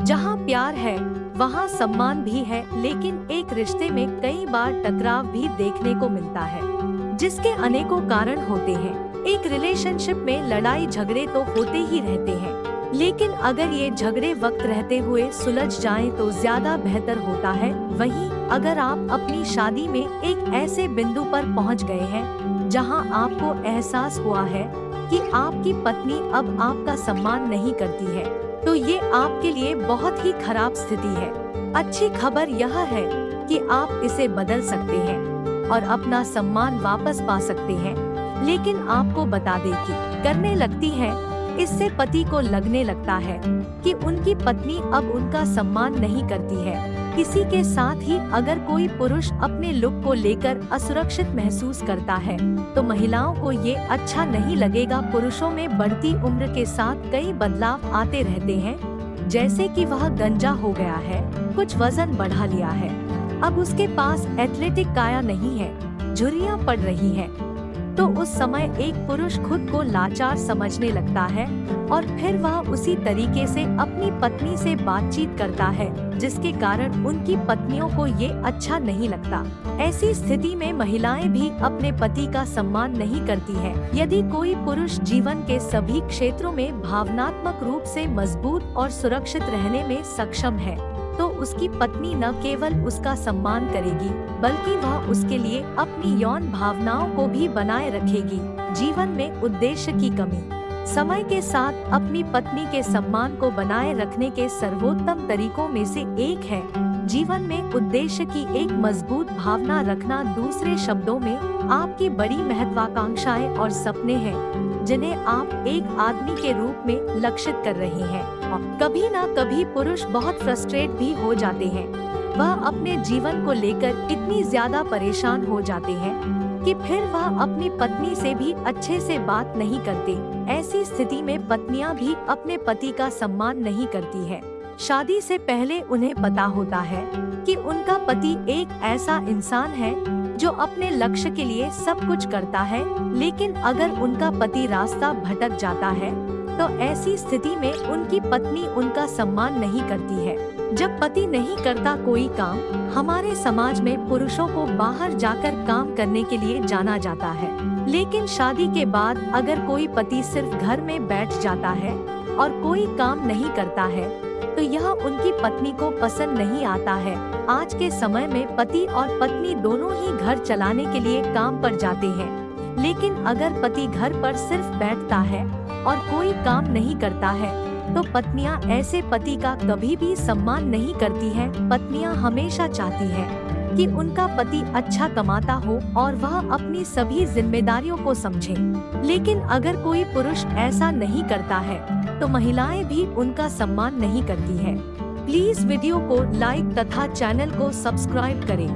जहाँ प्यार है वहाँ सम्मान भी है, लेकिन एक रिश्ते में कई बार टकराव भी देखने को मिलता है, जिसके अनेकों कारण होते हैं। एक रिलेशनशिप में लड़ाई झगड़े तो होते ही रहते हैं, लेकिन अगर ये झगड़े वक्त रहते हुए सुलझ जाएं तो ज्यादा बेहतर होता है। वहीं अगर आप अपनी शादी में एक ऐसे बिंदु पर पहुंच गए हैं जहां आपको एहसास हुआ है कि आपकी पत्नी अब आपका सम्मान नहीं करती है, तो ये आपके लिए बहुत ही खराब स्थिति है। अच्छी खबर यह है कि आप इसे बदल सकते हैं और अपना सम्मान वापस पा सकते हैं, लेकिन आपको बता दें कि करने लगती है, इससे पति को लगने लगता है कि उनकी पत्नी अब उनका सम्मान नहीं करती है। इसी के साथ ही अगर कोई पुरुष अपने लुक को लेकर असुरक्षित महसूस करता है तो महिलाओं को ये अच्छा नहीं लगेगा। पुरुषों में बढ़ती उम्र के साथ कई बदलाव आते रहते हैं, जैसे कि वह गंजा हो गया है, कुछ वजन बढ़ा लिया है, अब उसके पास एथलेटिक काया नहीं है, झुर्रियां पड़ रही हैं। तो उस समय एक पुरुष खुद को लाचार समझने लगता है और फिर वह उसी तरीके से अपनी पत्नी से बातचीत करता है, जिसके कारण उनकी पत्नियों को ये अच्छा नहीं लगता। ऐसी स्थिति में महिलाएं भी अपने पति का सम्मान नहीं करती है। यदि कोई पुरुष जीवन के सभी क्षेत्रों में भावनात्मक रूप से मजबूत और सुरक्षित रहने में सक्षम है, तो उसकी पत्नी न केवल उसका सम्मान करेगी, बल्कि वह उसके लिए अपनी यौन भावनाओं को भी बनाए रखेगी। जीवन में उद्देश्य की कमी। समय के साथ अपनी पत्नी के सम्मान को बनाए रखने के सर्वोत्तम तरीकों में से एक है जीवन में उद्देश्य की एक मजबूत भावना रखना। दूसरे शब्दों में, आपकी बड़ी महत्वाकांक्षाएं और सपने हैं जिन्हें आप एक आदमी के रूप में लक्षित कर रहे हैं। कभी ना कभी पुरुष बहुत फ्रस्ट्रेट भी हो जाते हैं। वह अपने जीवन को लेकर इतनी ज्यादा परेशान हो जाते हैं कि फिर वह अपनी पत्नी से भी अच्छे से बात नहीं करते। ऐसी स्थिति में पत्नियां भी अपने पति का सम्मान नहीं करती है। शादी से पहले उन्हें पता होता है कि उनका पति एक ऐसा इंसान है जो अपने लक्ष्य के लिए सब कुछ करता है, लेकिन अगर उनका पति रास्ता भटक जाता है तो ऐसी स्थिति में उनकी पत्नी उनका सम्मान नहीं करती है। जब पति नहीं करता कोई काम, हमारे समाज में पुरुषों को बाहर जाकर काम करने के लिए जाना जाता है, लेकिन शादी के बाद अगर कोई पति सिर्फ घर में बैठ जाता है और कोई काम नहीं करता है तो यह उनकी पत्नी को पसंद नहीं आता है। आज के समय में पति और पत्नी दोनों ही घर चलाने के लिए काम पर जाते हैं, लेकिन अगर पति घर पर सिर्फ बैठता है और कोई काम नहीं करता है तो पत्नियां ऐसे पति का कभी भी सम्मान नहीं करती हैं। पत्नियां हमेशा चाहती हैं कि उनका पति अच्छा कमाता हो और वह अपनी सभी जिम्मेदारियों को समझे, लेकिन अगर कोई पुरुष ऐसा नहीं करता है तो महिलाएं भी उनका सम्मान नहीं करती है। प्लीज वीडियो को लाइक तथा चैनल को सब्सक्राइब करें।